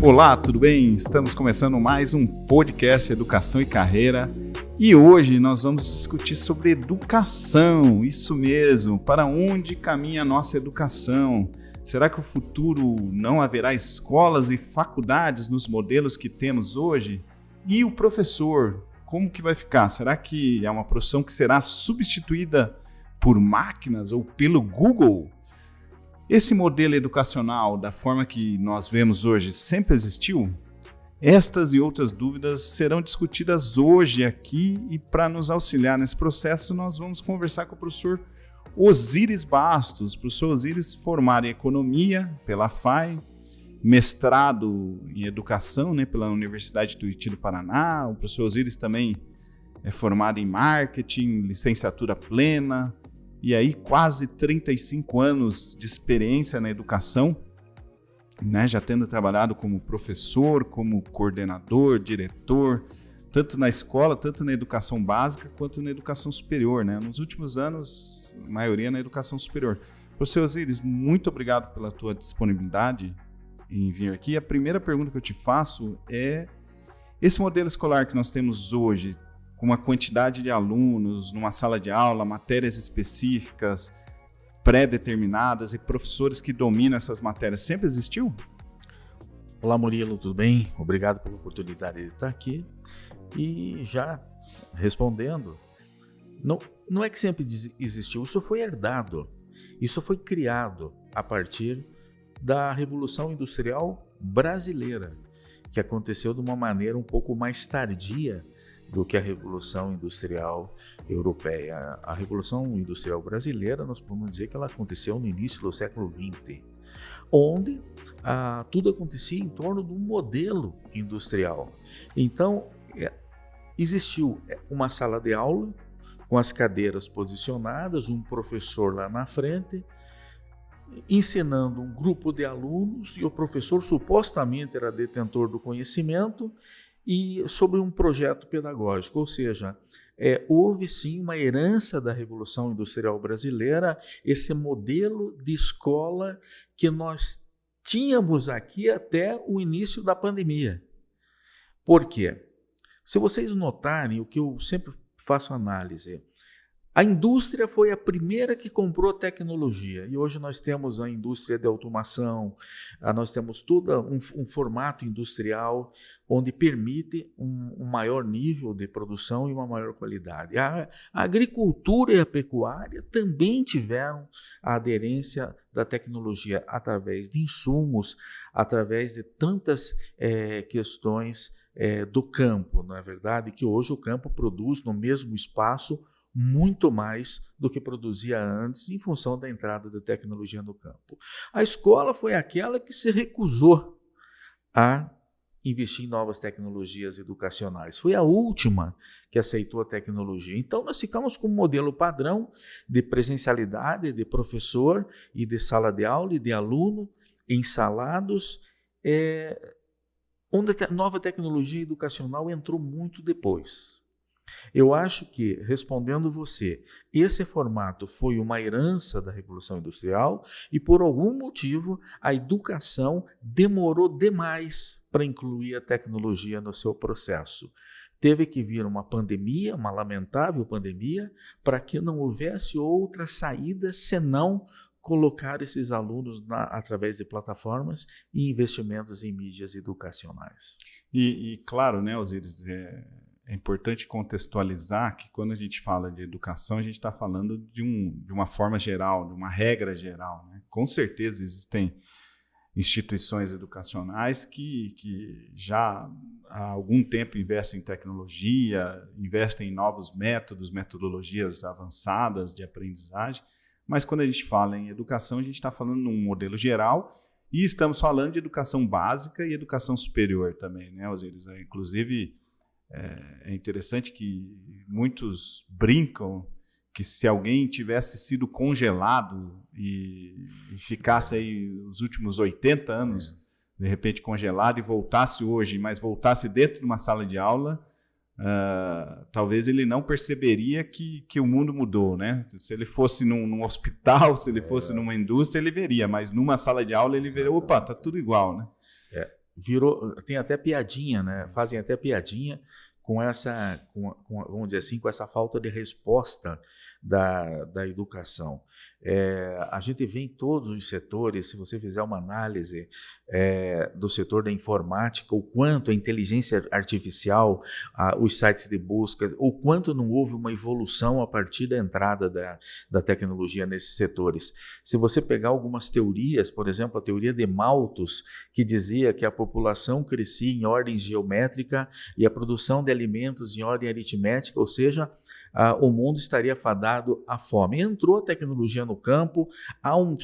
Olá, tudo bem? Estamos começando mais um podcast Educação e Carreira e hoje nós vamos discutir sobre educação, isso mesmo, para onde caminha a nossa educação? Será que no futuro não haverá escolas e faculdades nos modelos que temos hoje? E o professor, como que vai ficar? Será que é uma profissão que será substituída por máquinas ou pelo Google? Esse modelo educacional, da forma que nós vemos hoje, sempre existiu? Estas e outras dúvidas serão discutidas hoje aqui e para nos auxiliar nesse processo nós vamos conversar com o professor Osíris Bastos. O professor Osíris formado em Economia pela FAI, mestrado em Educação, pela Universidade Tuiuti do Paraná. O professor Osíris também é formado em Marketing, licenciatura plena, e aí quase 35 anos de experiência na educação, já tendo trabalhado como professor, como coordenador, diretor, tanto na escola, tanto na educação básica, quanto na educação superior. Nos últimos anos, a maioria na educação superior. Professor Osíris, muito obrigado pela tua disponibilidade em vir aqui. A primeira pergunta que eu te faço é, esse modelo escolar que nós temos hoje, com uma quantidade de alunos, numa sala de aula, matérias específicas, pré-determinadas e professores que dominam essas matérias, sempre existiu? Olá, Murilo, tudo bem? Obrigado pela oportunidade de estar aqui. E já respondendo, não é que sempre existiu, isso foi herdado, isso foi criado a partir da Revolução Industrial Brasileira, que aconteceu de uma maneira um pouco mais tardia do que a Revolução Industrial Europeia. A Revolução Industrial Brasileira, nós podemos dizer que ela aconteceu no início do século XX, onde tudo acontecia em torno de um modelo industrial. Então, existiu uma sala de aula com as cadeiras posicionadas, um professor lá na frente, ensinando um grupo de alunos, e o professor supostamente era detentor do conhecimento, e sobre um projeto pedagógico, ou seja, houve sim uma herança da Revolução Industrial Brasileira, esse modelo de escola que nós tínhamos aqui até o início da pandemia. Por quê? Se vocês notarem, o que eu sempre faço análise, a indústria foi a primeira que comprou tecnologia e hoje nós temos a indústria de automação, nós temos todo um formato industrial onde permite um maior nível de produção e uma maior qualidade. A agricultura e a pecuária também tiveram a aderência da tecnologia através de insumos, através de tantas questões do campo, não é verdade? Que hoje o campo produz no mesmo espaço muito mais do que produzia antes, em função da entrada da tecnologia no campo. A escola foi aquela que se recusou a investir em novas tecnologias educacionais. Foi a última que aceitou a tecnologia. Então, nós ficamos com um modelo padrão de presencialidade, de professor e de sala de aula e de aluno ensalados, onde a nova tecnologia educacional entrou muito depois. Eu acho que, respondendo você, esse formato foi uma herança da Revolução Industrial e, por algum motivo, a educação demorou demais para incluir a tecnologia no seu processo. Teve que vir uma pandemia, uma lamentável pandemia, para que não houvesse outra saída senão colocar esses alunos através de plataformas e investimentos em mídias educacionais. E claro, Osíris, é importante contextualizar que quando a gente fala de educação, a gente está falando de uma forma geral, de uma regra geral. Com certeza existem instituições educacionais que já há algum tempo investem em tecnologia, investem em novos métodos, metodologias avançadas de aprendizagem, mas quando a gente fala em educação, a gente está falando num modelo geral e estamos falando de educação básica e educação superior também, Osíris? Inclusive, é interessante que muitos brincam que se alguém tivesse sido congelado e ficasse aí os últimos 80 anos, de repente congelado, e voltasse hoje, mas voltasse dentro de uma sala de aula, talvez ele não perceberia que o mundo mudou, né? Se ele fosse num hospital, se ele fosse numa indústria, ele veria, mas numa sala de aula ele veria, opa, tá tudo igual, né? Tem até piadinha, né? Fazem até piadinha com essa, vamos dizer assim, com essa falta de resposta da educação. A gente vê em todos os setores, se você fizer uma análise do setor da informática, o quanto a inteligência artificial, os sites de busca, o quanto não houve uma evolução a partir da entrada da tecnologia nesses setores. Se você pegar algumas teorias, por exemplo, a teoria de Malthus, que dizia que a população crescia em ordem geométrica e a produção de alimentos em ordem aritmética, ou seja, o mundo estaria fadado à fome. Entrou a tecnologia no campo, há um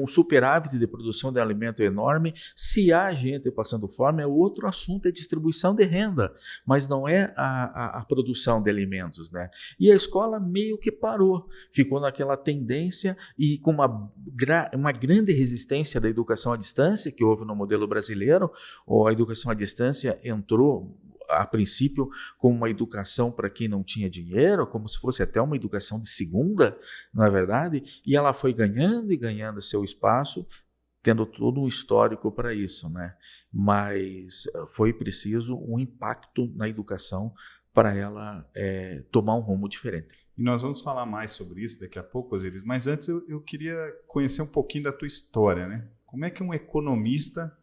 superávit de produção de alimento enorme. Se há gente passando fome, é outro assunto, é distribuição de renda, mas não é a produção de alimentos, né? E a escola meio que parou, ficou naquela tendência e com uma grande resistência da educação à distância, que houve no modelo brasileiro, ou a educação à distância entrou a princípio como uma educação para quem não tinha dinheiro, como se fosse até uma educação de segunda, não é verdade? E ela foi ganhando e ganhando seu espaço, tendo todo um histórico para isso, né? Mas foi preciso um impacto na educação para ela tomar um rumo diferente. E nós vamos falar mais sobre isso daqui a pouco, Osiris, mas antes eu queria conhecer um pouquinho da tua história, né? Como é que um economista...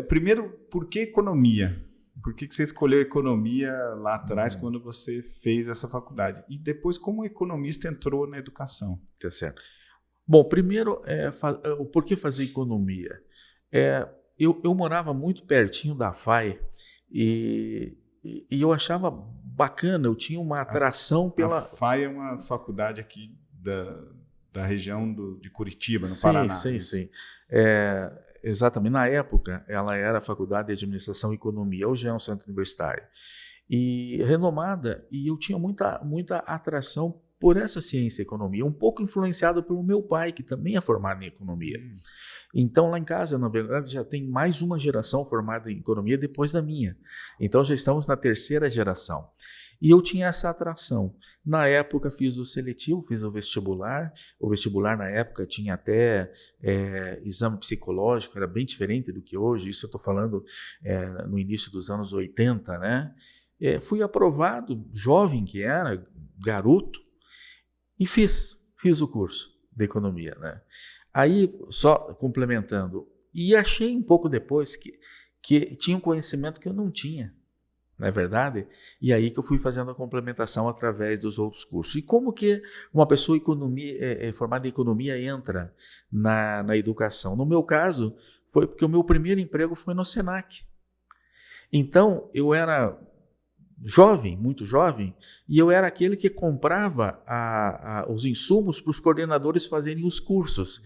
primeiro, por que economia? Por que você escolheu economia lá atrás quando você fez essa faculdade? E depois, como o economista entrou na educação? Tá certo. Bom, primeiro, o porquê fazer economia? Eu morava muito pertinho da FAE e eu achava bacana, eu tinha uma atração pela... A FAE é uma faculdade aqui da região de Curitiba, no Paraná. Sim. Exatamente, na época ela era a Faculdade de Administração e Economia, hoje é um centro universitário, e renomada, e eu tinha muita atração por essa ciência e economia, um pouco influenciado pelo meu pai, que também é formado em economia. Então lá em casa, na verdade, já tem mais uma geração formada em economia depois da minha, então já estamos na terceira geração. E eu tinha essa atração. Na época fiz o seletivo, fiz o vestibular. O vestibular na época tinha até exame psicológico, era bem diferente do que hoje. Isso eu estou falando no início dos anos 80, né? Fui aprovado, jovem que era, garoto, e fiz o curso de economia, né? Aí, só complementando, e achei um pouco depois que tinha um conhecimento que eu não tinha. Não é verdade? E aí que eu fui fazendo a complementação através dos outros cursos. E como que uma pessoa formada em economia entra na educação? No meu caso, foi porque o meu primeiro emprego foi no Senac. Então, eu era jovem, muito jovem, e eu era aquele que comprava os insumos para os coordenadores fazerem os cursos.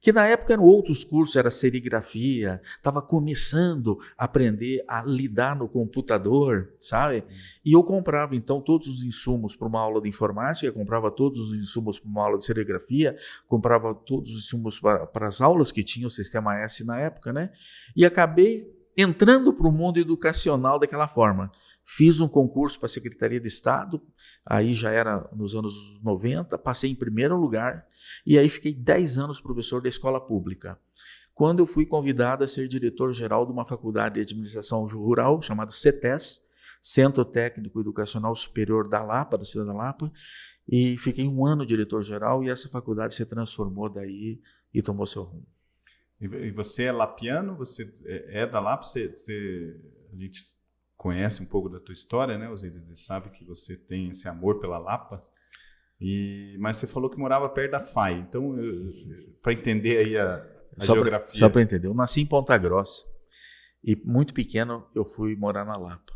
Que na época eram outros cursos, era serigrafia, estava começando a aprender a lidar no computador, sabe? E eu comprava então todos os insumos para uma aula de informática, comprava todos os insumos para uma aula de serigrafia, comprava todos os insumos para as aulas que tinha o Sistema S na época, né? E acabei entrando para o mundo educacional daquela forma. Fiz um concurso para a Secretaria de Estado, aí já era nos anos 90, passei em primeiro lugar e aí fiquei 10 anos professor da escola pública. Quando eu fui convidado a ser diretor-geral de uma faculdade de administração rural, chamada CETES, Centro Técnico Educacional Superior da Lapa, da cidade da Lapa, e fiquei um ano diretor-geral e essa faculdade se transformou daí e tomou seu rumo. E você é lapiano? Você é da Lapa? A gente conhece um pouco da tua história, né, Osiris? E sabe que você tem esse amor pela Lapa. Mas você falou que morava perto da FAE. Então, para entender aí a geografia. Só para entender. Eu nasci em Ponta Grossa e muito pequeno eu fui morar na Lapa.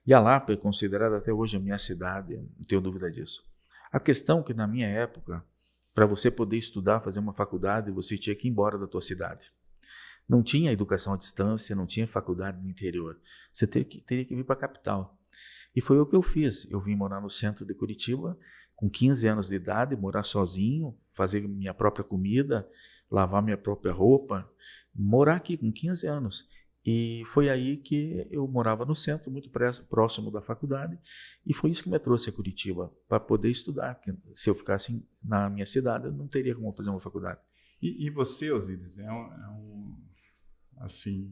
E a Lapa é considerada até hoje a minha cidade, não tenho dúvida disso. A questão é que na minha época, para você poder estudar, fazer uma faculdade, você tinha que ir embora da tua cidade. Não tinha educação à distância, não tinha faculdade no interior. Você teria que vir para a capital. E foi o que eu fiz. Eu vim morar no centro de Curitiba, com 15 anos de idade, morar sozinho, fazer minha própria comida, lavar minha própria roupa, morar aqui com 15 anos. E foi aí que eu morava no centro, muito próximo da faculdade, e foi isso que me trouxe a Curitiba, para poder estudar, porque se eu ficasse na minha cidade, eu não teria como fazer uma faculdade. E você, Osíris, assim,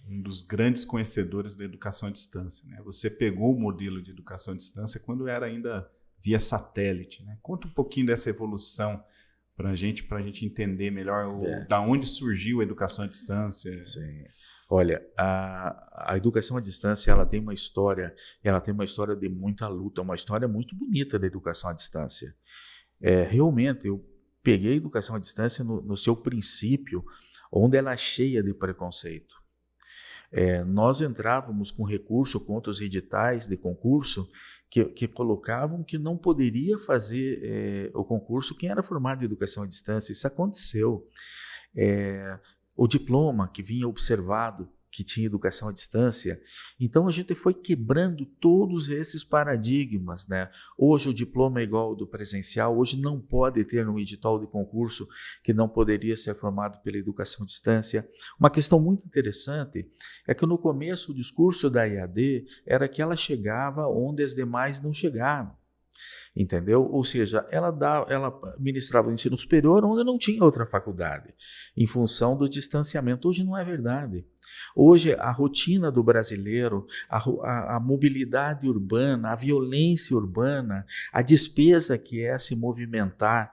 um dos grandes conhecedores da educação à distância, né? Você pegou o modelo de educação à distância quando era ainda via satélite, né? Conta um pouquinho dessa evolução para a gente entender melhor da onde surgiu a educação à distância. Sim. Olha, a educação à distância, ela tem uma história de muita luta, uma história muito bonita da educação à distância. Realmente, eu peguei a educação à distância no seu princípio, onde ela é cheia de preconceito. Nós entrávamos com recurso contra os editais de concurso que colocavam que não poderia fazer o concurso quem era formado em educação à distância. Isso aconteceu. O diploma que vinha observado, que tinha educação à distância. Então, a gente foi quebrando todos esses paradigmas, né? Hoje o diploma é igual ao do presencial, hoje não pode ter um edital de concurso que não poderia ser formado pela educação à distância. Uma questão muito interessante é que no começo o discurso da EAD era que ela chegava onde as demais não chegaram. Entendeu? Ou seja, ela ministrava o ensino superior onde não tinha outra faculdade, em função do distanciamento. Hoje não é verdade. Hoje a rotina do brasileiro, a mobilidade urbana, a violência urbana, a despesa que é se movimentar,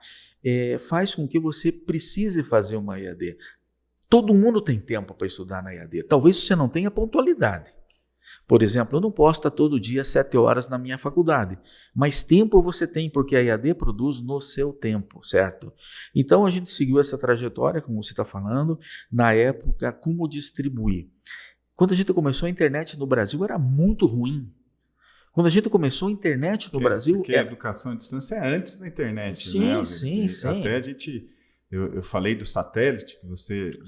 faz com que você precise fazer uma EAD. Todo mundo tem tempo para estudar na EAD. Talvez você não tenha pontualidade. Por exemplo, eu não posso estar todo dia 7 horas na minha faculdade, mas tempo você tem, porque a EAD produz no seu tempo, certo? Então a gente seguiu essa trajetória, como você está falando, na época, como distribuir. Quando a gente começou a internet no Brasil era muito ruim. Quando a gente começou a internet no Brasil... Porque a educação à distância é antes da internet, sim, né? Sim. Até a gente... Eu falei do satélite,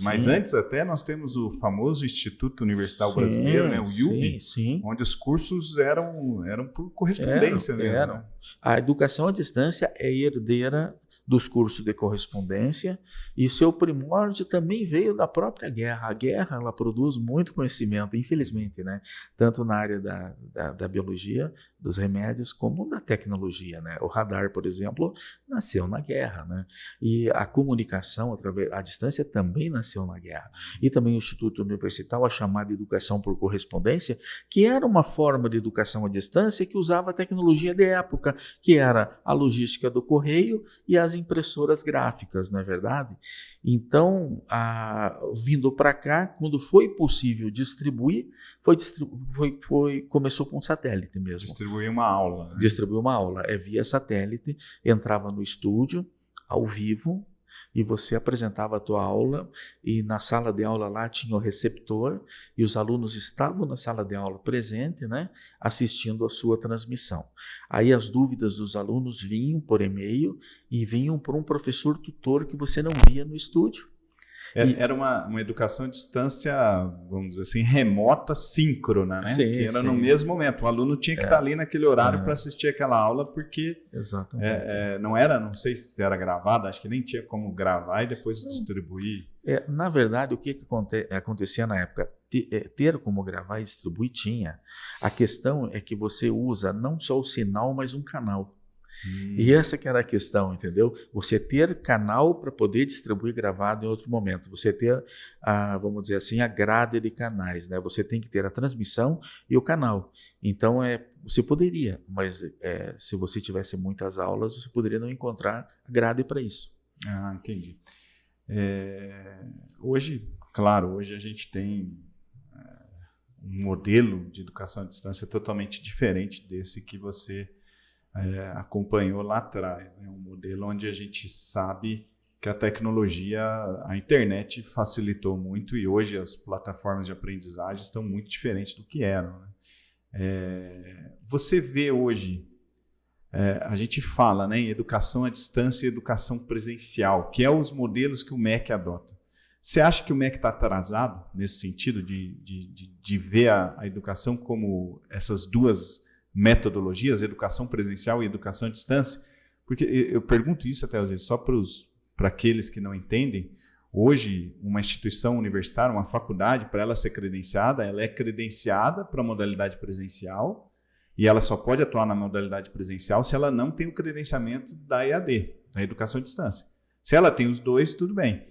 mas antes até nós temos o famoso Instituto Universitário Brasileiro, né, o IUB, onde os cursos eram por correspondência mesmo. Né? A educação à distância é herdeira dos cursos de correspondência e seu primórdio também veio da própria guerra. A guerra ela produz muito conhecimento, infelizmente, né? Tanto na área da biologia, dos remédios, como da tecnologia. Né? O radar, por exemplo, nasceu na guerra. Né? E a comunicação à distância também nasceu na guerra. E também o Instituto Universitário, a chamada educação por correspondência, que era uma forma de educação à distância que usava a tecnologia de época, que era a logística do correio e as impressoras gráficas, não é verdade? Então, vindo para cá, quando foi possível distribuir, começou com satélite mesmo. Distribuir uma aula. Né? Distribuir uma aula. Via satélite, entrava no estúdio, ao vivo, e você apresentava a tua aula, e na sala de aula lá tinha o receptor, e os alunos estavam na sala de aula presente, né, assistindo a sua transmissão. Aí as dúvidas dos alunos vinham por e-mail e vinham por um professor tutor que você não via no estúdio. Era uma educação à distância, vamos dizer assim, remota, síncrona, né? Sim, que era no mesmo momento. O aluno tinha que estar ali naquele horário para assistir aquela aula, porque não sei se era gravada, acho que nem tinha como gravar e depois distribuir. Na verdade, o que acontecia na época? Ter como gravar e distribuir tinha. A questão é que você usa não só o sinal, mas um canal. E essa que era a questão, entendeu? Você ter canal para poder distribuir gravado em outro momento. Você ter, vamos dizer assim, a grade de canais, né? Você tem que ter a transmissão e o canal. Então, você poderia, mas se você tivesse muitas aulas, você poderia não encontrar grade para isso. Entendi. Hoje a gente tem um modelo de educação à distância totalmente diferente desse que você acompanhou lá atrás, né? Um modelo onde a gente sabe que a tecnologia, a internet facilitou muito e hoje as plataformas de aprendizagem estão muito diferentes do que eram. Né? Você vê hoje, a gente fala, né, em educação à distância e educação presencial, que é os modelos que o MEC adota. Você acha que o MEC está atrasado nesse sentido de ver a educação como essas duas metodologias, educação presencial e educação à distância? Porque eu pergunto isso até às vezes só para aqueles que não entendem. Hoje, uma instituição universitária, uma faculdade, para ela ser credenciada, ela é credenciada para a modalidade presencial e ela só pode atuar na modalidade presencial se ela não tem o credenciamento da EAD, da educação à distância. Se ela tem os dois, tudo bem.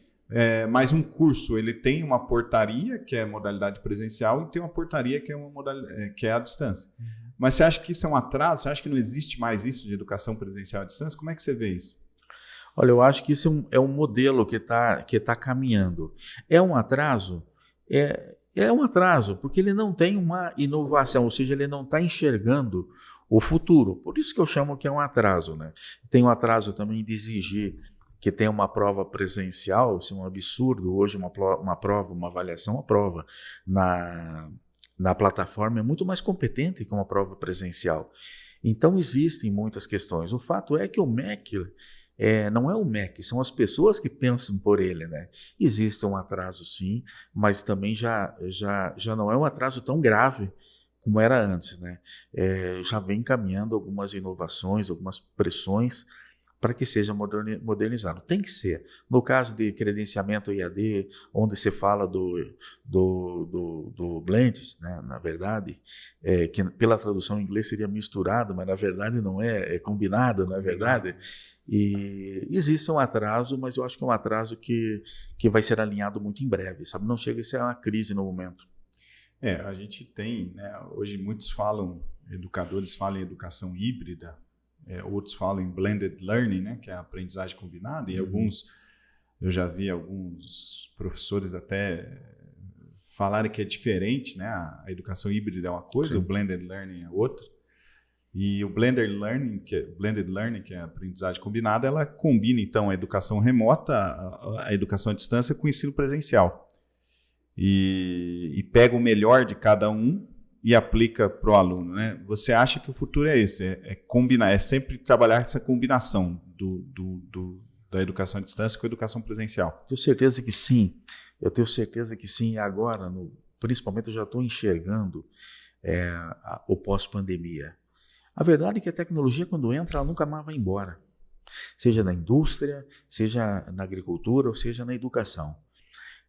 Mas um curso, ele tem uma portaria, que é modalidade presencial, e tem uma portaria que é à distância. Mas você acha que isso é um atraso? Você acha que não existe mais isso de educação presencial à distância? Como é que você vê isso? Olha, eu acho que isso é um modelo que tá caminhando. É um atraso? É um atraso, porque ele não tem uma inovação, ou seja, ele não está enxergando o futuro. Por isso que eu chamo que é um atraso, né? Tem um atraso também de exigir que tenha uma prova presencial, isso é um absurdo. Hoje uma prova, uma avaliação, uma prova na plataforma é muito mais competente que uma prova presencial. Então existem muitas questões. O fato é que o MEC não é o MEC, são as pessoas que pensam por ele, né? Existe um atraso sim, mas também já não é um atraso tão grave como era antes, né? Já vem caminhando algumas inovações, algumas pressões para que seja modernizado. Tem que ser. No caso de credenciamento IAD, onde se fala do blended, né, na verdade, que pela tradução em inglês seria misturado, mas na verdade não é combinado, não é verdade? E existe um atraso, mas eu acho que é um atraso que vai ser alinhado muito em breve, sabe? Não chega a ser uma crise no momento. A gente tem, né, hoje muitos educadores falam em educação híbrida, outros falam em blended learning, né, que é a aprendizagem combinada, e eu já vi alguns professores até falarem que é diferente, né, a educação híbrida é uma coisa, sim, o blended learning é outra, e o blended learning, que é a aprendizagem combinada, ela combina então a educação remota, a educação à distância com o ensino presencial, e pega o melhor de cada um e aplica para o aluno, né? Você acha que o futuro é esse? Combinar, sempre trabalhar essa combinação da educação à distância com a educação presencial? Tenho certeza que sim. Eu tenho certeza que sim. E agora, principalmente, eu já estou enxergando o pós-pandemia. A verdade é que a tecnologia, quando entra, ela nunca mais vai embora. Seja na indústria, seja na agricultura, ou seja na educação.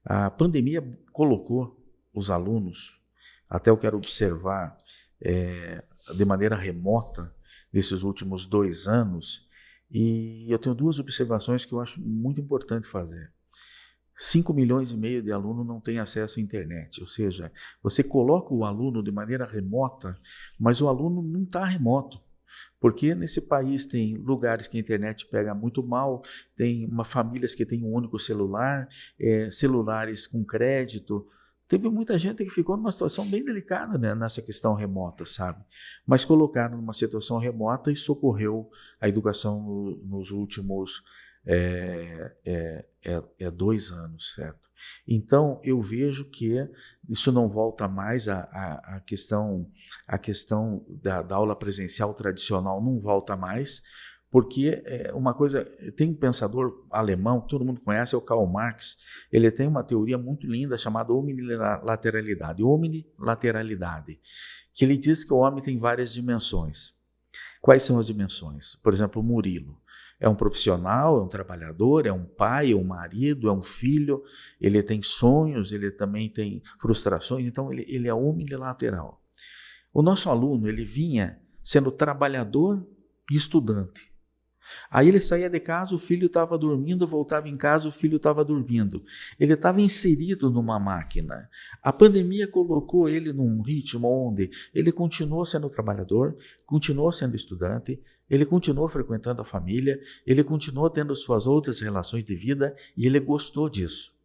A pandemia colocou os alunos, até eu quero observar de maneira remota nesses últimos 2 anos, e eu tenho 2 observações que eu acho muito importante fazer. 5,5 milhões de alunos não têm acesso à internet, ou seja, você coloca o aluno de maneira remota, mas o aluno não está remoto, porque nesse país tem lugares que a internet pega muito mal, tem famílias que têm um único celular, celulares com crédito. Teve muita gente que ficou numa situação bem delicada, né, nessa questão remota, sabe? Mas colocaram numa situação remota e socorreu a educação nos últimos 2 anos, certo? Então, eu vejo que isso não volta mais, a questão da aula presencial tradicional não volta mais, porque uma coisa, tem um pensador alemão que todo mundo conhece, é o Karl Marx, ele tem uma teoria muito linda chamada omnilateralidade, que ele diz que o homem tem várias dimensões. Quais são as dimensões? Por exemplo, o Murilo é um profissional, é um trabalhador, é um pai, é um marido, é um filho, ele tem sonhos, ele também tem frustrações, então ele é omnilateral. O nosso aluno, ele vinha sendo trabalhador e estudante. Aí ele saía de casa, o filho estava dormindo, voltava em casa, o filho estava dormindo. Ele estava inserido numa máquina. A pandemia colocou ele num ritmo onde ele continuou sendo trabalhador, continuou sendo estudante, ele continuou frequentando a família, ele continuou tendo suas outras relações de vida e ele gostou disso.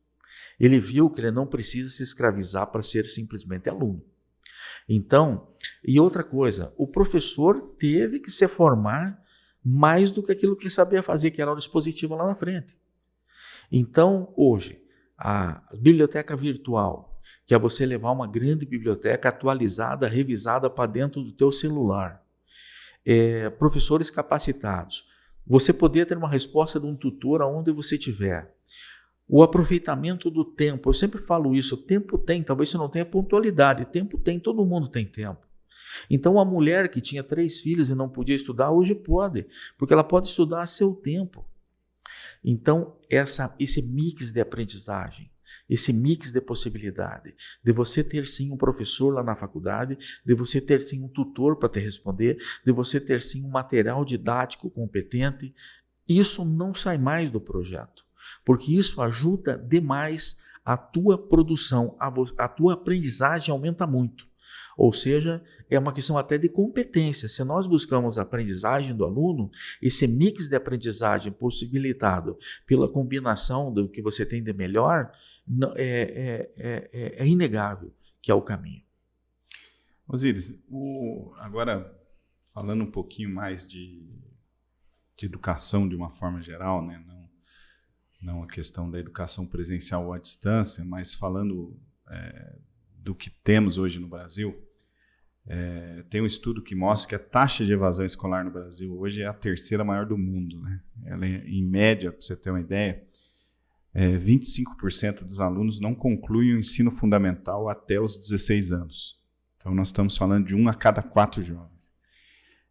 Ele viu que ele não precisa se escravizar para ser simplesmente aluno. Então, e outra coisa, o professor teve que se formar mais do que aquilo que ele sabia fazer, que era o dispositivo lá na frente. Então, hoje, a biblioteca virtual, que é você levar uma grande biblioteca atualizada, revisada para dentro do teu celular, professores capacitados, você poder ter uma resposta de um tutor aonde você estiver. O aproveitamento do tempo, eu sempre falo isso, o tempo tem, talvez você não tenha pontualidade, tempo tem, todo mundo tem tempo. Então a mulher que tinha 3 filhos e não podia estudar, hoje pode, porque ela pode estudar a seu tempo. Então, esse mix de aprendizagem, esse mix de possibilidade, de você ter sim um professor lá na faculdade, de você ter sim um tutor para te responder, de você ter sim um material didático competente, isso não sai mais do projeto, porque isso ajuda demais a tua produção, a tua aprendizagem aumenta muito. Ou seja, é uma questão até de competência. Se nós buscamos a aprendizagem do aluno, esse mix de aprendizagem possibilitado pela combinação do que você tem de melhor, é inegável que é o caminho. Osíris, agora falando um pouquinho mais de educação de uma forma geral, né? Não a questão da educação presencial ou à distância, mas falando do que temos hoje no Brasil, tem um estudo que mostra que a taxa de evasão escolar no Brasil hoje é a terceira maior do mundo, né? Ela em média, para você ter uma ideia, 25% dos alunos não concluem o ensino fundamental até os 16 anos. Então nós estamos falando de 1 a cada 4 jovens.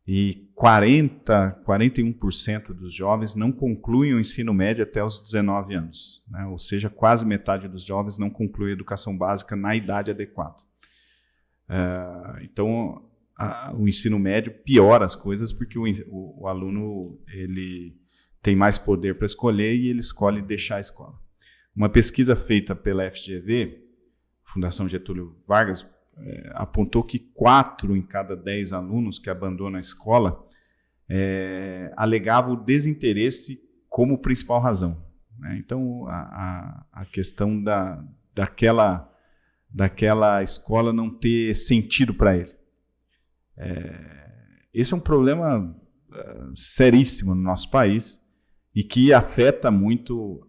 E 41% dos jovens não concluem o ensino médio até os 19 anos, né? Ou seja, quase metade dos jovens não conclui a educação básica na idade adequada. Então, o ensino médio piora as coisas porque o aluno ele tem mais poder para escolher e ele escolhe deixar a escola. Uma pesquisa feita pela FGV, Fundação Getúlio Vargas, apontou que 4 em cada 10 alunos que abandonam a escola alegavam o desinteresse como principal razão, né? Então, a questão daquela escola não ter sentido para ele. Esse é um problema seríssimo no nosso país e que afeta muito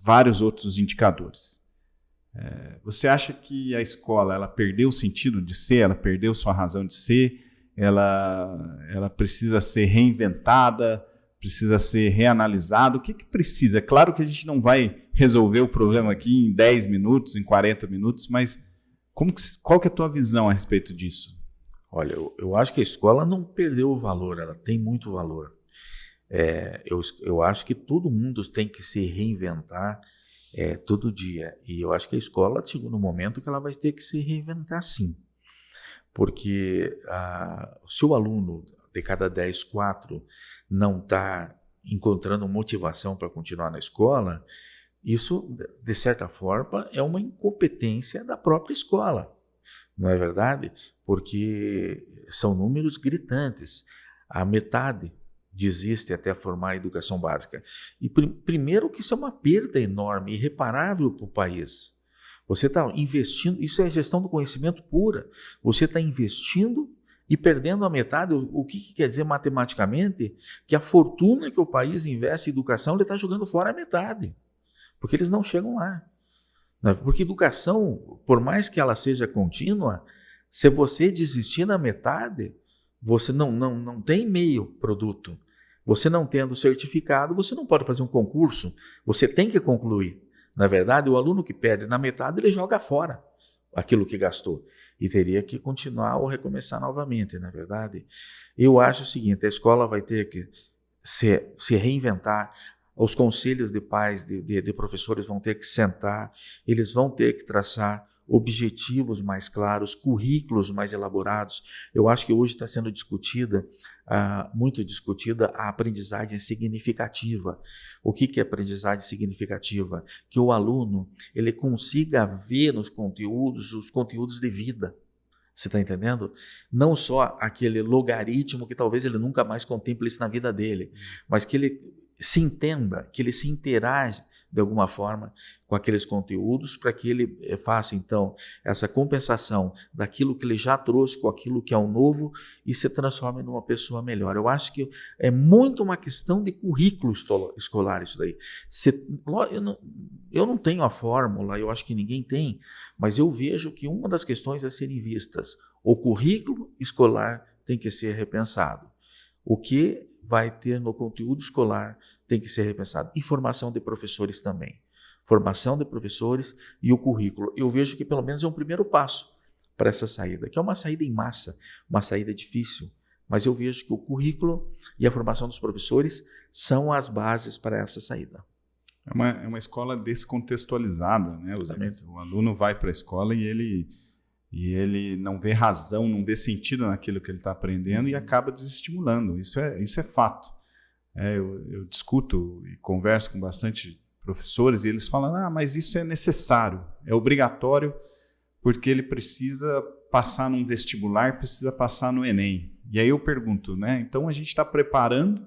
vários outros indicadores. Você acha que a escola ela perdeu o sentido de ser, ela perdeu sua razão de ser, ela precisa ser reinventada, precisa ser reanalisada? O que precisa? É claro que a gente não vai resolver o problema aqui em 10 minutos, em 40 minutos, mas qual que é a tua visão a respeito disso? Olha, eu acho que a escola não perdeu o valor, ela tem muito valor. Eu acho que todo mundo tem que se reinventar todo dia. E eu acho que a escola chegou no momento que ela vai ter que se reinventar sim. Porque se o aluno de cada 10, 4 não está encontrando motivação para continuar na escola, isso, de certa forma, é uma incompetência da própria escola. Não é verdade? Porque são números gritantes. A metade desiste até formar a educação básica. E primeiro que isso é uma perda enorme, irreparável para o país. Você está investindo, isso é gestão do conhecimento pura. Você está investindo e perdendo a metade. O que quer dizer matematicamente? Que a fortuna que o país investe em educação, ele está jogando fora a metade. Porque eles não chegam lá. Porque educação, por mais que ela seja contínua, se você desistir na metade, você não tem meio produto. Você não tendo certificado, você não pode fazer um concurso, você tem que concluir. Na verdade, o aluno que perde na metade, ele joga fora aquilo que gastou. E teria que continuar ou recomeçar novamente, na verdade. Eu acho o seguinte, a escola vai ter que se reinventar, os conselhos de pais, de professores vão ter que sentar, eles vão ter que traçar objetivos mais claros, currículos mais elaborados. Eu acho que hoje está sendo muito discutida a aprendizagem significativa. O que é aprendizagem significativa? Que o aluno ele consiga ver nos conteúdos os conteúdos de vida. Você está entendendo? Não só aquele logaritmo que talvez ele nunca mais contemple isso na vida dele, mas que ele se entenda, que ele se interage de alguma forma com aqueles conteúdos para que ele faça então essa compensação daquilo que ele já trouxe com aquilo que é o novo e se transforme numa pessoa melhor. Eu acho que é muito uma questão de currículo escolar isso daí. Eu não tenho a fórmula, eu acho que ninguém tem, mas eu vejo que uma das questões a serem vistas, o currículo escolar tem que ser repensado. O que vai ter no conteúdo escolar tem que ser repensado. E formação de professores também. Formação de professores e o currículo. Eu vejo que pelo menos é um primeiro passo para essa saída, que é uma saída em massa, uma saída difícil, Mas eu vejo que o currículo e a formação dos professores são as bases para essa saída. É uma escola descontextualizada, né? O aluno vai para a escola e ele não vê razão, não vê sentido naquilo que ele está aprendendo e acaba desestimulando. Isso é fato. Eu discuto e converso com bastante professores e eles falam, mas isso é necessário, é obrigatório, porque ele precisa passar num vestibular, precisa passar no Enem. E aí eu pergunto, né? Então a gente está preparando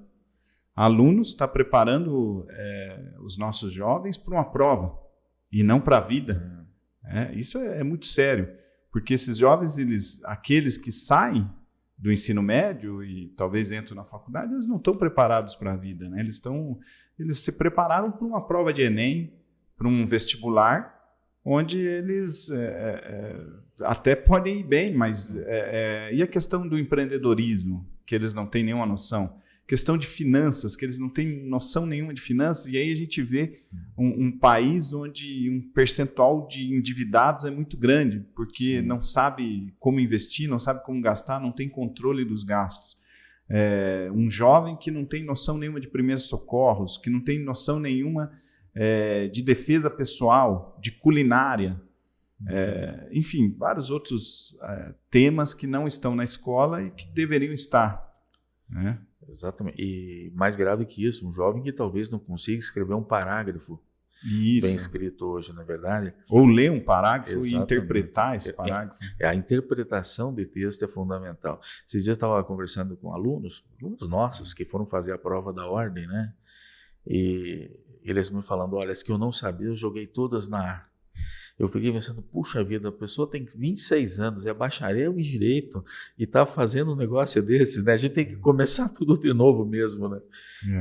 alunos, está preparando os nossos jovens para uma prova e não para a vida. Isso é muito sério, porque esses jovens, aqueles que saem do ensino médio e talvez entram na faculdade, eles não estão preparados para a vida, né? Eles se prepararam para uma prova de Enem, para um vestibular, onde eles até podem ir bem, mas e a questão do empreendedorismo, que eles não têm nenhuma noção? Questão de finanças, que eles não têm noção nenhuma de finanças, e aí a gente vê um país onde um percentual de endividados é muito grande, porque não sabe como investir, não sabe como gastar, não tem controle dos gastos. Um jovem que não tem noção nenhuma de primeiros socorros, que não tem noção nenhuma de defesa pessoal, de culinária, enfim, vários outros temas que não estão na escola e que deveriam estar, né? Exatamente. E mais grave que isso, um jovem que talvez não consiga escrever um parágrafo bem escrito hoje, não é verdade? Ou ler um parágrafo e interpretar esse parágrafo. A interpretação de texto é fundamental. Esses dias eu estava conversando com alunos nossos que foram fazer a prova da ordem, né? E eles me falando, olha, as que eu não sabia, eu joguei todas na ar. Eu fiquei pensando, puxa vida, a pessoa tem 26 anos, é bacharel em direito e está fazendo um negócio desses, né? A gente tem que começar tudo de novo mesmo, né?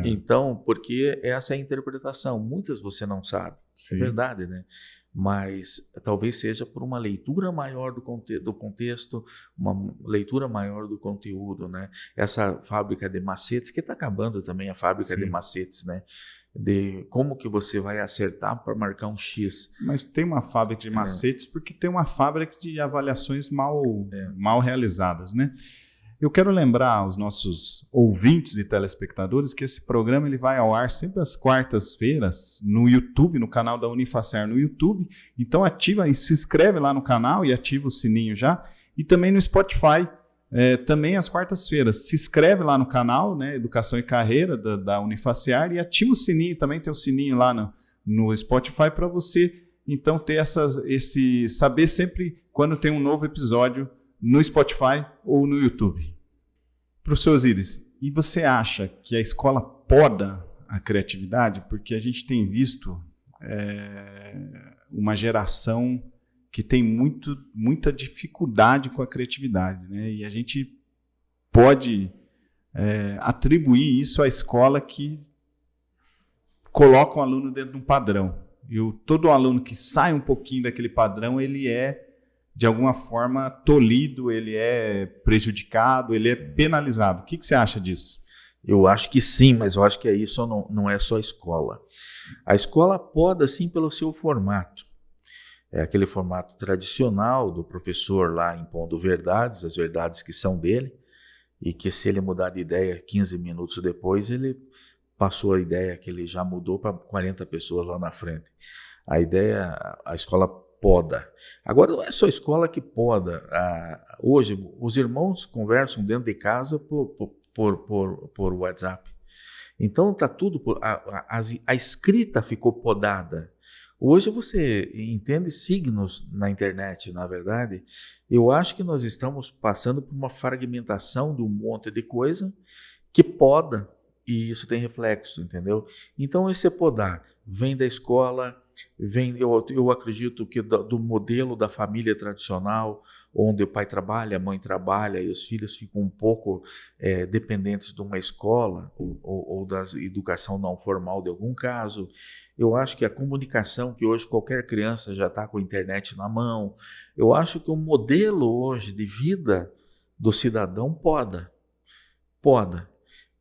Então, porque essa é a interpretação. Muitas você não sabe, é verdade, né? Mas talvez seja por uma leitura maior do contexto, uma leitura maior do conteúdo, né? Essa fábrica de macetes, que está acabando também a fábrica de macetes, né? De como que você vai acertar para marcar um X. Mas tem uma fábrica de macetes porque tem uma fábrica de avaliações mal realizadas, né? Eu quero lembrar aos nossos ouvintes e telespectadores que esse programa ele vai ao ar sempre às quartas-feiras no YouTube, no canal da Unifacer no YouTube. Então ativa e se inscreve lá no canal e ativa o sininho já. E também no Spotify, também às quartas-feiras. Se inscreve lá no canal, né, Educação e Carreira da Unifacer e ativa o sininho, também tem o sininho lá no Spotify para você então ter saber sempre quando tem um novo episódio no Spotify ou no YouTube. Professor Osíris, e você acha que a escola poda a criatividade? Porque a gente tem visto uma geração que tem muita dificuldade com a criatividade, né? E a gente pode atribuir isso à escola que coloca o aluno dentro de um padrão. E todo aluno que sai um pouquinho daquele padrão, ele de alguma forma, tolhido, ele é prejudicado, ele é penalizado. O que você acha disso? Eu acho que sim, mas eu acho que isso não é só a escola. A escola poda, sim, pelo seu formato. É aquele formato tradicional do professor lá impondo verdades, as verdades que são dele, e que se ele mudar de ideia 15 minutos depois, ele passou a ideia que ele já mudou para 40 pessoas lá na frente. A escola poda. Agora, não é só a escola que poda. Hoje, os irmãos conversam dentro de casa por WhatsApp. Então, está tudo... A escrita ficou podada. Hoje você entende signos na internet, na verdade. Eu acho que nós estamos passando por uma fragmentação de um monte de coisa que poda, e isso tem reflexo, entendeu? Então, esse podar vem da escola, eu acredito que do modelo da família tradicional, onde o pai trabalha, a mãe trabalha e os filhos ficam um pouco dependentes de uma escola ou da educação não formal de algum caso. Eu acho que a comunicação, que hoje qualquer criança já está com a internet na mão, eu acho que o modelo hoje de vida do cidadão poda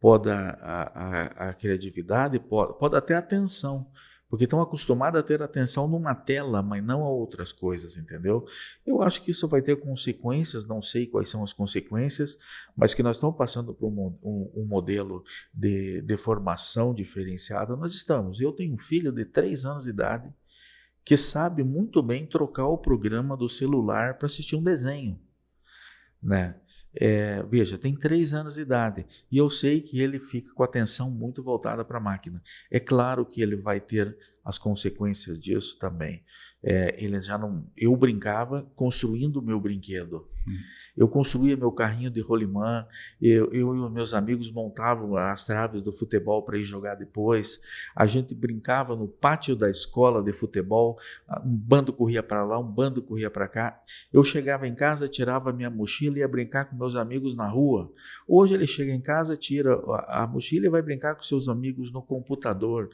a criatividade, poda até a atenção. porque estão acostumados a ter atenção numa tela, mas não a outras coisas, entendeu? Eu acho que isso vai ter consequências, não sei quais são as consequências, mas que nós estamos passando por um modelo de formação diferenciada, nós estamos. Eu tenho um filho de 3 anos de idade que sabe muito bem trocar o programa do celular para assistir um desenho, né? Veja, tem 3 anos de idade e eu sei que ele fica com a atenção muito voltada para a máquina. É claro que ele vai ter as consequências disso também. Ele já não. Eu brincava construindo o meu brinquedo. Eu construía meu carrinho de rolimã, eu e os meus amigos montavam as traves do futebol para ir jogar depois, a gente brincava no pátio da escola de futebol, um bando corria para lá, um bando corria para cá, eu chegava em casa, tirava minha mochila e ia brincar com meus amigos na rua. Hoje ele chega em casa, tira a mochila e vai brincar com seus amigos no computador.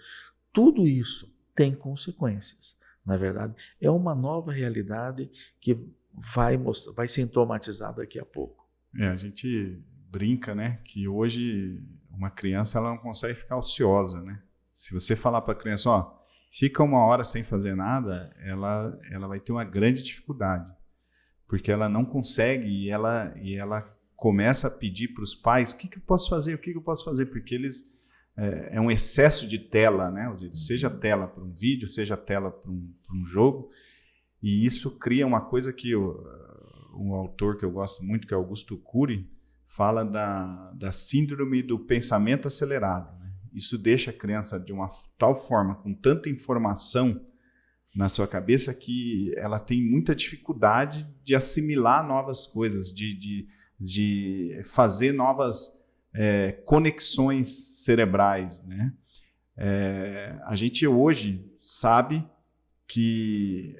Tudo isso tem consequências, na verdade. É uma nova realidade que vai sintomatizar daqui a pouco. A gente brinca, né, que hoje uma criança ela não consegue ficar ociosa, né? Se você falar para a criança, ó, fica 1 hora sem fazer nada, ela vai ter uma grande dificuldade, porque ela não consegue e ela começa a pedir para os pais, o que eu posso fazer, porque eles é um excesso de tela, né? Seja tela para um vídeo, seja tela para um jogo. E isso cria uma coisa que um autor que eu gosto muito, que é Augusto Cury, fala da síndrome do pensamento acelerado, né? Isso deixa a criança de uma tal forma, com tanta informação na sua cabeça, que ela tem muita dificuldade de assimilar novas coisas, de fazer novas conexões cerebrais, né? A gente hoje sabe que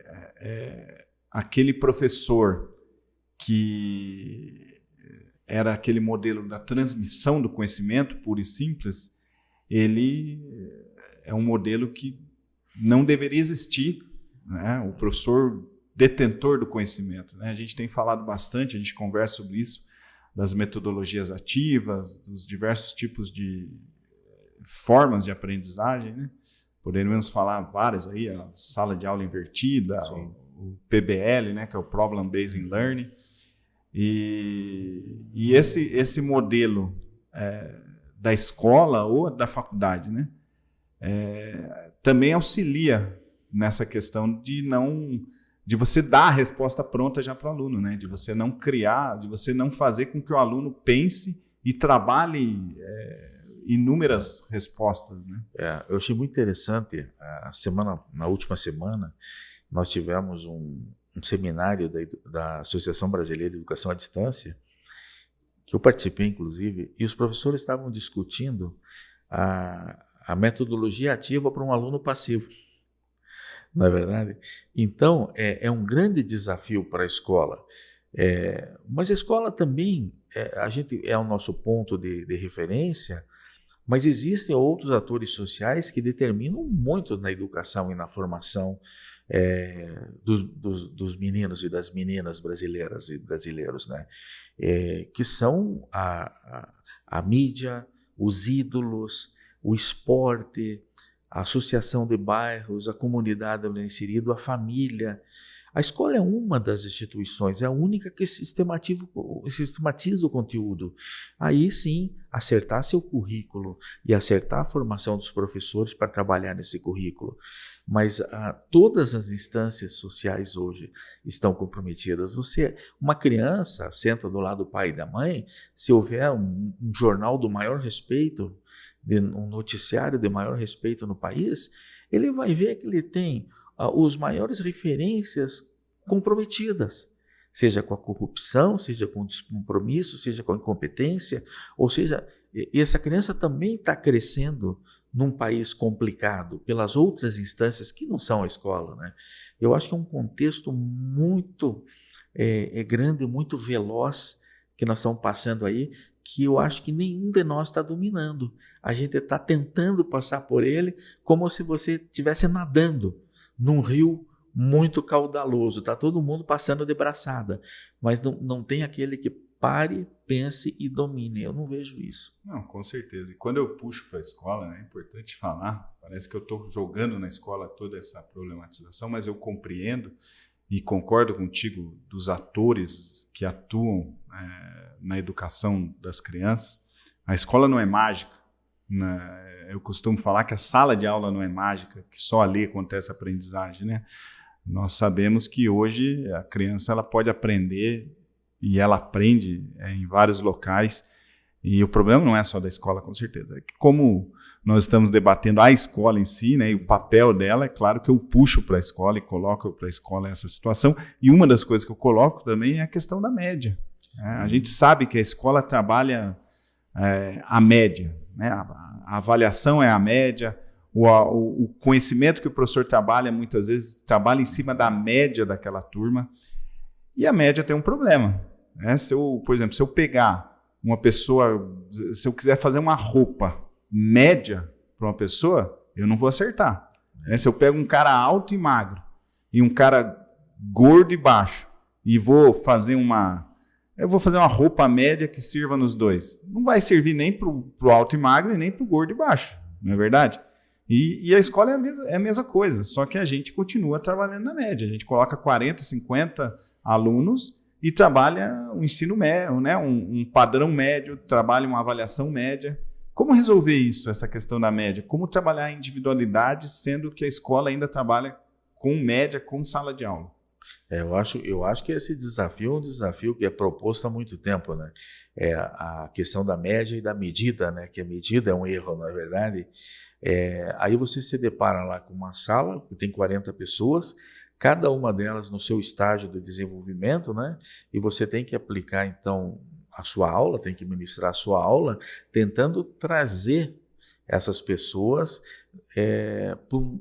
aquele professor que era aquele modelo da transmissão do conhecimento puro e simples, ele é um modelo que não deveria existir, né? O professor detentor do conhecimento, né? A gente tem falado bastante, a gente conversa sobre isso, das metodologias ativas, dos diversos tipos de formas de aprendizagem, né? Poderíamos falar várias aí, a sala de aula invertida, o PBL, né, que é o Problem Based Learning. E esse modelo da escola ou da faculdade, né, também auxilia nessa questão de você dar a resposta pronta já para o aluno, né, de você não criar, de você não fazer com que o aluno pense e trabalhe inúmeras respostas, né? Eu achei muito interessante, na última semana, nós tivemos um seminário da Associação Brasileira de Educação à Distância, que eu participei, inclusive, e os professores estavam discutindo a metodologia ativa para um aluno passivo. Não é verdade? Então, é um grande desafio para a escola. Mas a escola também, a gente é o nosso ponto de referência, mas existem outros atores sociais que determinam muito na educação e na formação dos meninos e das meninas brasileiras e brasileiros, né? Que são a mídia, os ídolos, o esporte, a associação de bairros, a comunidade onde é inserido, a família. A escola é uma das instituições, é a única que sistematiza o conteúdo. Aí sim, acertar seu currículo e acertar a formação dos professores para trabalhar nesse currículo. Mas todas as instâncias sociais hoje estão comprometidas. Uma criança senta do lado do pai e da mãe, se houver um jornal do maior respeito, um noticiário de maior respeito no país, ele vai ver que ele tem os maiores referências comprometidas, seja com a corrupção, seja com o descompromisso, seja com a incompetência, ou seja, e essa criança também está crescendo num país complicado pelas outras instâncias que não são a escola, né? Eu acho que é um contexto muito grande, muito veloz que nós estamos passando aí, que eu acho que nenhum de nós está dominando. A gente está tentando passar por ele como se você estivesse nadando num rio muito caudaloso, está todo mundo passando de braçada, mas não tem aquele que pare, pense e domine. Eu não vejo isso. Não, com certeza. E quando eu puxo para a escola, né, é importante falar, parece que eu estou jogando na escola toda essa problematização, mas eu compreendo e concordo contigo dos atores que atuam na educação das crianças. A escola não é mágica. Né? Eu costumo falar que a sala de aula não é mágica, que só ali acontece a aprendizagem. Né? Nós sabemos que hoje a criança ela pode aprender e ela aprende em vários locais. E o problema não é só da escola, com certeza. É que como nós estamos debatendo a escola em si, né, e o papel dela, é claro que eu puxo para a escola e coloco para a escola essa situação. E uma das coisas que eu coloco também é a questão da média. Né? A gente sabe que a escola trabalha a média. Né? A avaliação é a média. O conhecimento que o professor trabalha, muitas vezes, trabalha em cima da média daquela turma. E a média tem um problema. Né? Por exemplo, se eu pegar uma pessoa, se eu quiser fazer uma roupa média para uma pessoa, eu não vou acertar. Né? Se eu pego um cara alto e magro e um cara gordo e baixo e vou fazer uma roupa média que sirva nos dois, não vai servir nem para o alto e magro e nem para o gordo e baixo, não é verdade? E a escola é a mesma coisa, só que a gente continua trabalhando na média. A gente coloca 40, 50 alunos e trabalha um ensino médio, né? um padrão médio, trabalha uma avaliação média. Como resolver isso, essa questão da média? Como trabalhar a individualidade, sendo que a escola ainda trabalha com média, com sala de aula? Eu acho que esse desafio é um desafio que é proposto há muito tempo, né? A questão da média e da medida, né? Que a medida é um erro, não é verdade? Aí você se depara lá com uma sala que tem 40 pessoas, cada uma delas no seu estágio de desenvolvimento, né? E você tem que aplicar, então, a sua aula, tem que ministrar a sua aula, tentando trazer essas pessoas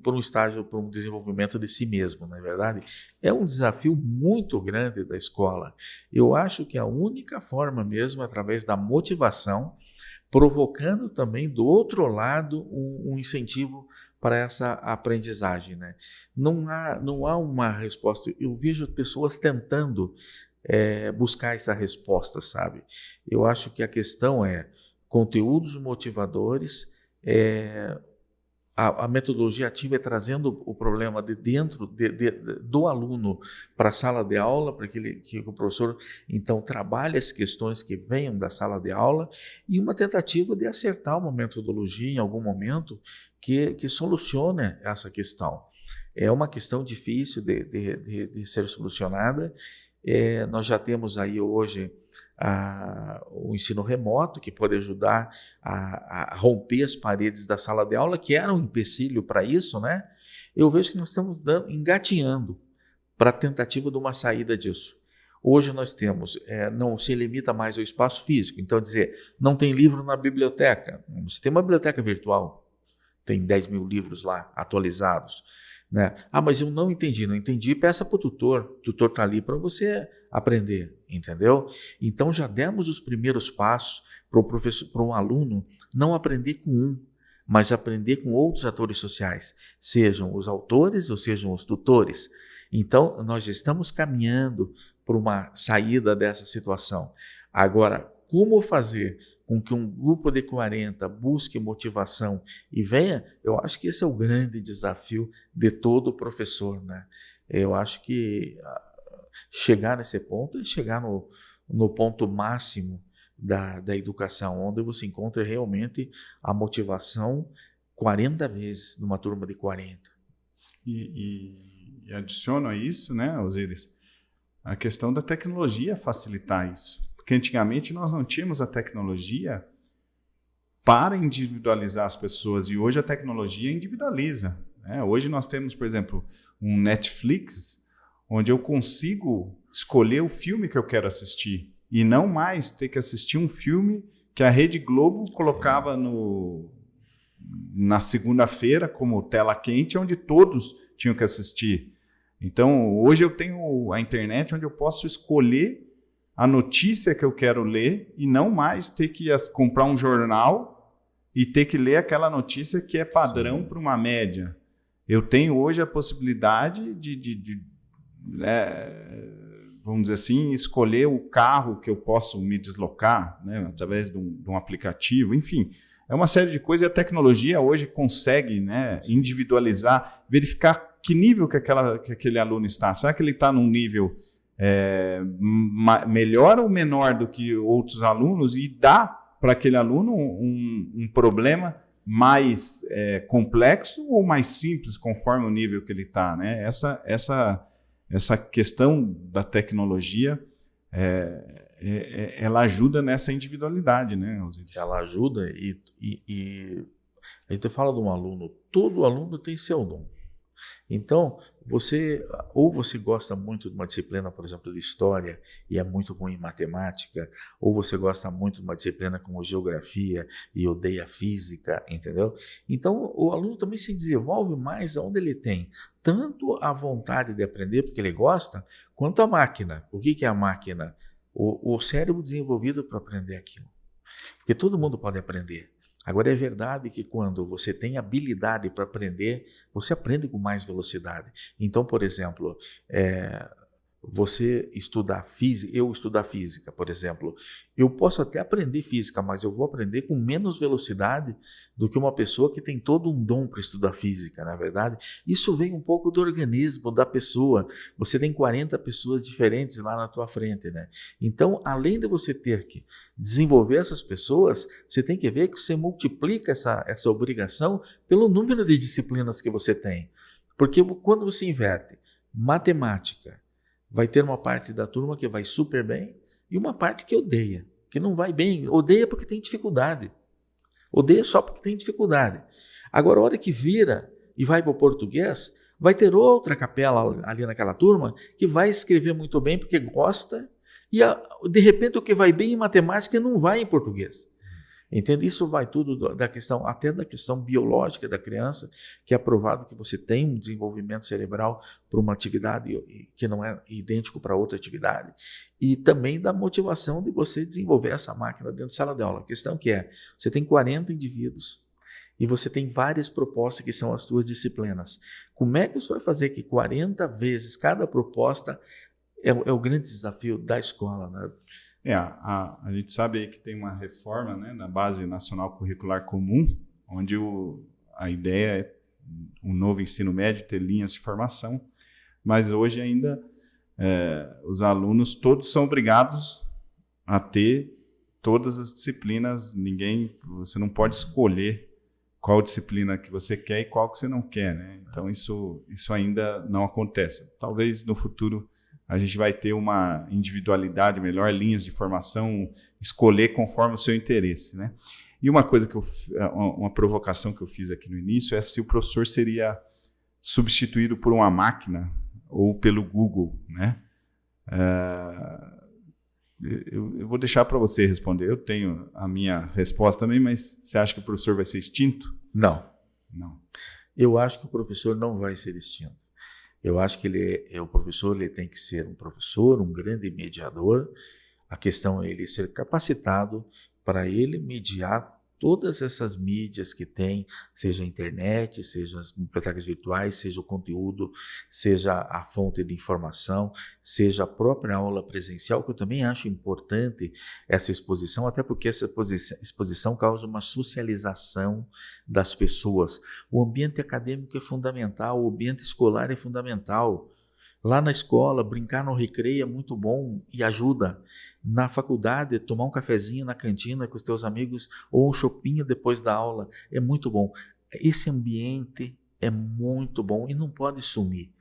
para um estágio, para um desenvolvimento de si mesmo, não é verdade? É um desafio muito grande da escola. Eu acho que a única forma mesmo é através da motivação, provocando também do outro lado um incentivo para essa aprendizagem, né? Não há uma resposta. Eu vejo pessoas tentando buscar essa resposta, sabe? Eu acho que a questão é conteúdos motivadores. A metodologia ativa é trazendo o problema de dentro do aluno para a sala de aula, para que o professor então trabalhe as questões que venham da sala de aula, e uma tentativa de acertar uma metodologia em algum momento que solucione essa questão. É uma questão difícil de ser solucionada. Nós já temos aí hoje o ensino remoto, que pode ajudar a romper as paredes da sala de aula, que era um empecilho para isso, né? Eu vejo que nós estamos engatinhando para a tentativa de uma saída disso. Hoje nós temos, não se limita mais ao espaço físico, então dizer, não tem livro na biblioteca, você tem uma biblioteca virtual, tem 10 mil livros lá atualizados, né? Mas eu não entendi, peça para o tutor está ali para você aprender, entendeu? Então já demos os primeiros passos para o professor, para um aluno não aprender com um, mas aprender com outros atores sociais, sejam os autores ou sejam os tutores. Então nós estamos caminhando para uma saída dessa situação. Agora, como fazer com que um grupo de 40 busque motivação e venha, eu acho que esse é o grande desafio de todo professor, né? Eu acho que chegar nesse ponto é chegar no ponto máximo da educação, onde você encontra realmente a motivação 40 vezes numa turma de 40. E adiciono a isso, né, Osíris, a questão da tecnologia facilitar isso. Porque antigamente nós não tínhamos a tecnologia para individualizar as pessoas, e hoje a tecnologia individualiza. Né? Hoje nós temos, por exemplo, um Netflix, onde eu consigo escolher o filme que eu quero assistir, e não mais ter que assistir um filme que a Rede Globo colocava na segunda-feira como tela quente, onde todos tinham que assistir. Então, hoje eu tenho a internet onde eu posso escolher a notícia que eu quero ler e não mais ter que comprar um jornal e ter que ler aquela notícia que é padrão para uma média. Eu tenho hoje a possibilidade vamos dizer assim, escolher o carro que eu posso me deslocar, né, através de um aplicativo, enfim. É uma série de coisas e a tecnologia hoje consegue, né, individualizar, verificar que nível que aquele aluno está. Será que ele está num nível melhor ou menor do que outros alunos e dá para aquele aluno um problema mais complexo ou mais simples conforme o nível que ele está, né? Essa questão da tecnologia, ela ajuda nessa individualidade, né, Osiris? Ela ajuda e a gente fala de um aluno, todo aluno tem seu dom. Então, você gosta muito de uma disciplina, por exemplo, de história e é muito bom em matemática, ou você gosta muito de uma disciplina como geografia e odeia física, entendeu? Então, o aluno também se desenvolve mais onde ele tem tanto a vontade de aprender, porque ele gosta, quanto a máquina. O que é a máquina? O cérebro desenvolvido para aprender aquilo. Porque todo mundo pode aprender. Agora, é verdade que quando você tem habilidade para aprender, você aprende com mais velocidade. Então, por exemplo, você estudar física, eu estudar física, por exemplo, eu posso até aprender física, mas eu vou aprender com menos velocidade do que uma pessoa que tem todo um dom para estudar física, na verdade. Isso vem um pouco do organismo da pessoa. Você tem 40 pessoas diferentes lá na tua frente, né? Então, além de você ter que desenvolver essas pessoas, você tem que ver que você multiplica essa obrigação pelo número de disciplinas que você tem. Porque quando você inverte matemática, vai ter uma parte da turma que vai super bem e uma parte que odeia, que não vai bem. Odeia porque tem dificuldade. Odeia só porque tem dificuldade. Agora, a hora que vira e vai para o português, vai ter outra capela ali naquela turma que vai escrever muito bem porque gosta e, de repente, o que vai bem em matemática não vai em português. Entende? Isso vai tudo até da questão biológica da criança, que é provado que você tem um desenvolvimento cerebral para uma atividade que não é idêntico para outra atividade, e também da motivação de você desenvolver essa máquina dentro da sala de aula. A questão que você tem 40 indivíduos e você tem várias propostas que são as suas disciplinas. Como é que você vai fazer que 40 vezes cada proposta é o grande desafio da escola, né? A gente sabe aí que tem uma reforma, né, na Base Nacional Curricular Comum, onde a ideia é um novo ensino médio ter linhas de formação, mas hoje ainda os alunos todos são obrigados a ter todas as disciplinas. Você não pode escolher qual disciplina que você quer e qual que você não quer, né? Então isso ainda não acontece. Talvez no futuro a gente vai ter uma individualidade melhor, linhas de formação, escolher conforme o seu interesse, né? E uma coisa uma provocação que eu fiz aqui no início é se o professor seria substituído por uma máquina ou pelo Google, né? Eu vou deixar para você responder. Eu tenho a minha resposta também, mas você acha que o professor vai ser extinto? Não. Não. Eu acho que o professor não vai ser extinto. Eu acho que o professor ele tem que ser um professor, um grande mediador. A questão é ele ser capacitado para ele mediar todas essas mídias que tem, seja a internet, seja as bibliotecas virtuais, seja o conteúdo, seja a fonte de informação, seja a própria aula presencial, que eu também acho importante essa exposição, até porque essa exposição causa uma socialização das pessoas. O ambiente acadêmico é fundamental, o ambiente escolar é fundamental. Lá na escola, brincar no recreio é muito bom e ajuda. Na faculdade, tomar um cafezinho na cantina com os teus amigos ou um chopinho depois da aula é muito bom. Esse ambiente é muito bom e não pode sumir.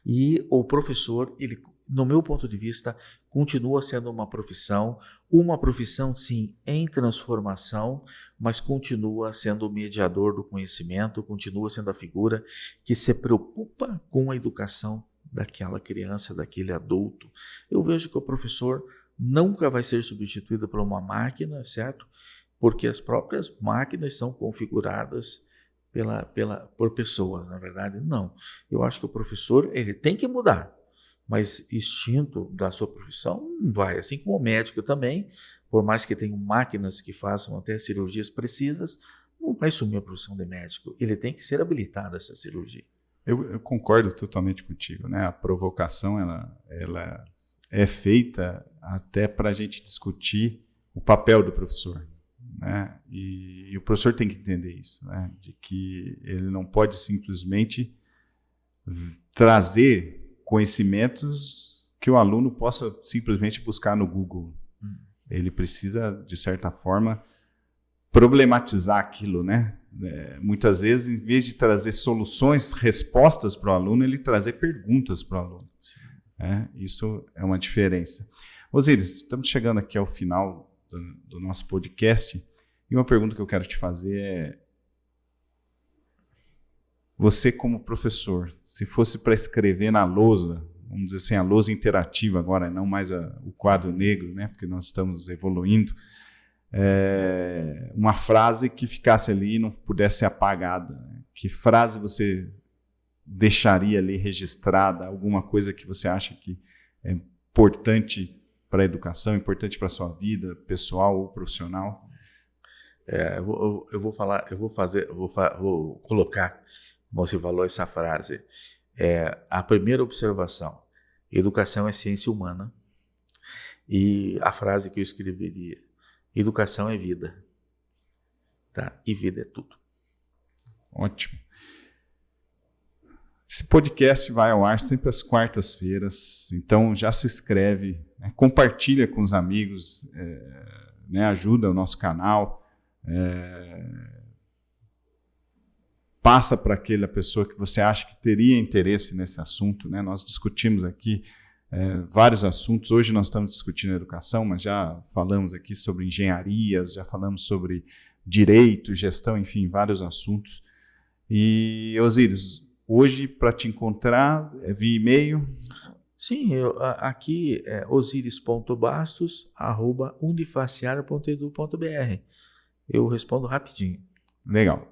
E o professor, ele, no meu ponto de vista, continua sendo uma profissão sim em transformação, mas continua sendo o mediador do conhecimento, continua sendo a figura que se preocupa com a educação daquela criança, daquele adulto. Eu vejo que o professor nunca vai ser substituído por uma máquina, certo? Porque as próprias máquinas são configuradas por pessoas, na verdade, não. Eu acho que o professor ele tem que mudar, mas extinto da sua profissão não vai. Assim como o médico também, por mais que tenham máquinas que façam até cirurgias precisas, não vai sumir a profissão de médico. Ele tem que ser habilitado a essa cirurgia. Eu concordo totalmente contigo, né? A provocação ela é feita até para a gente discutir o papel do professor, né? E o professor tem que entender isso, né? De que ele não pode simplesmente trazer conhecimentos que o aluno possa simplesmente buscar no Google. Ele precisa, de certa forma, problematizar aquilo, né? Muitas vezes, em vez de trazer soluções, respostas para o aluno, ele trazer perguntas para o aluno. Isso é uma diferença. Osíris, estamos chegando aqui ao final do nosso podcast, e uma pergunta que eu quero te fazer é: você como professor, se fosse para escrever na lousa, vamos dizer assim, a lousa interativa agora, não mais o quadro negro, né, porque nós estamos evoluindo, uma frase que ficasse ali e não pudesse ser apagada, que frase você deixaria ali registrada, alguma coisa que você acha que é importante para a educação, importante para a sua vida pessoal ou profissional? Vou colocar, como você falou, essa frase. A primeira observação: educação é ciência humana. E a frase que eu escreveria: educação é vida. Tá? E vida é tudo. Ótimo. Esse podcast vai ao ar sempre às quartas-feiras, então já se inscreve, né? Compartilha com os amigos, né? Ajuda o nosso canal, passa para aquela pessoa que você acha que teria interesse nesse assunto, né? Nós discutimos aqui vários assuntos. Hoje nós estamos discutindo educação, mas já falamos aqui sobre engenharias, já falamos sobre direito, gestão, enfim, vários assuntos. E, Osíris, hoje, para te encontrar, via e-mail? Sim, aqui é osiris.bastos@unifaciar.edu.br. Eu respondo rapidinho. Legal.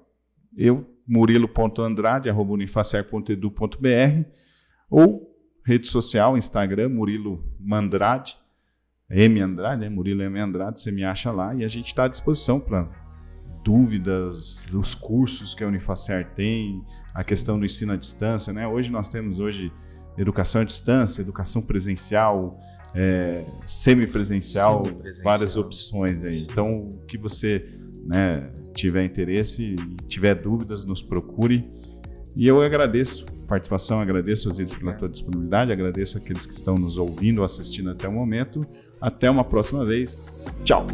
Eu, murilo.andrade@unifaciar.edu.br, ou rede social, Instagram, Murilo Mandrade, M Andrade, né? Murilo M Andrade, você me acha lá, e a gente está à disposição para dúvidas, dos cursos que a Unifaciar tem, a questão do ensino à distância, né? Hoje nós temos educação à distância, educação presencial, semipresencial, várias opções aí. Então, o que você, né, tiver interesse e tiver dúvidas, nos procure. E eu agradeço a participação, agradeço, Osíris, pela tua disponibilidade, agradeço aqueles que estão nos ouvindo ou assistindo até o momento. Até uma próxima vez. Tchau!